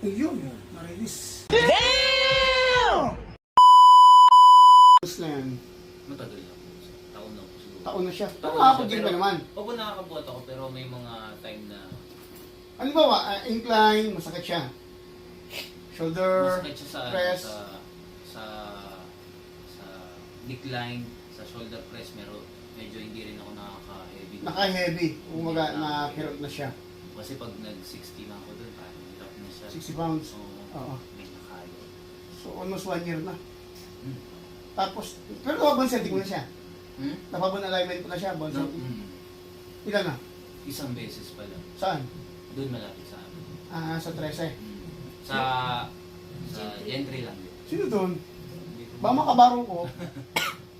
Yun, na-release. Tapos na yan. Matagal na po. Taon na po siguro. Taon na siya. Taon na siya, Nakakapag-gym ka pero- naman. Opo, nakakabuhat ako pero may mga time na Halimbawa, incline, masakit siya. Shoulder, masakit siya sa press. sa decline, sa shoulder press, medyo hindi rin ako nakaka-heavy. Naka-heavy. Umaga, na-hirap na siya. Kasi pag nag-60 na ako doon, parang hirap na siya. 60 pounds. Oo. May nakaya. So, almost 1 year na. Hmm. Tapos, pero napabon setting ko na siya. Hmm? Napabon alignment ko na siya. Bone No, setting. Ilan na? isang beses pa lang. Saan? Doon malapit sa amin. Sa 13. Sa Gentry lang din. Sino doon? Hindi ko, Baka makabaro ko.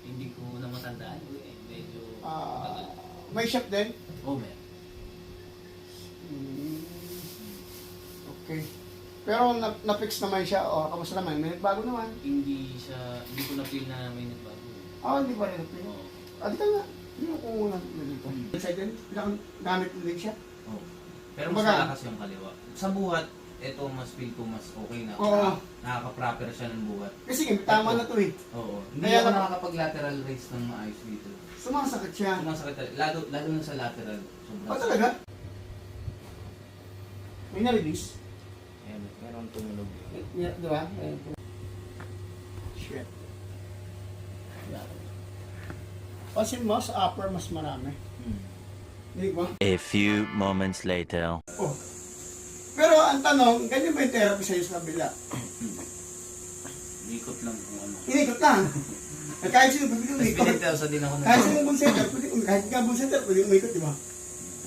hindi ko na matandaan. Medyo tagal. May shop din? Oh, meron. Hmm. Okay. Pero na-fix naman siya. O, kamusta naman? May nagbago naman. Hindi ko na-feel na may nagbago. Hindi pa rin na-fix. Oo. Di ka nga. Hindi ko muna dito. Second, gamit mo din siya. Oh. Pero mas Kumbaga- malakas yung kaliwa. Sa buhat, ito mas feel ko mas okay na. Oo. Nakaka-proper siya ng buhat. Kasi tama na to eh. Oo. Hindi Kaya ako na- nakakapag-lateral raise ng maayos dito. Sumasakit siya. Sumasakit talaga. Lalo na sa lateral. Sobrang Talaga? May na-release? Ayan, meron tumunog. Di ba? Shit. Pansin mo, sa upper mas marami. Hindi ba? A few moments later. Oh. Pero ang tanong, ganyan ba yung therapy sa'yo sa kabila? Ikot lang kung ano. Inikot lang. Kahit sino pwede Tapos umikot. pinagtasa din ako ng Kahit sino bong center, pwede umikot. Kahit ka bong center, pwede umikot, di ba?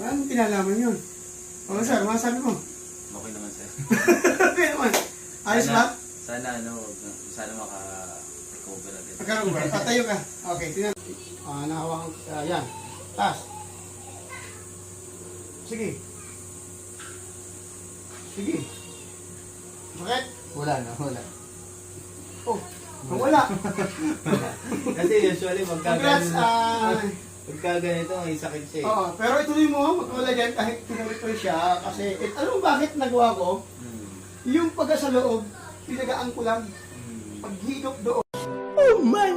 Anong pinalaman yun? O sir, mga sabi mo? Okay naman sir. Hindi naman. Ayos ba? Sana sana maka-recover agad. Magkaroon ba? Tatayo ka. Okay, tingnan. Nakahawakan ko. Yan. Taas. Sige. Sige. Bakit? Wala na, wala. Oh, wala. Kasi usually Congrats. pagka ganito, may sakit siya eh. Oo, pero ituloy mo, magwala dyan kahit pinarito siya. Kasi, alam mo bakit nagawa ko? Yung pagka sa loob, pinagaan ko lang. Paghigop doon. Oh my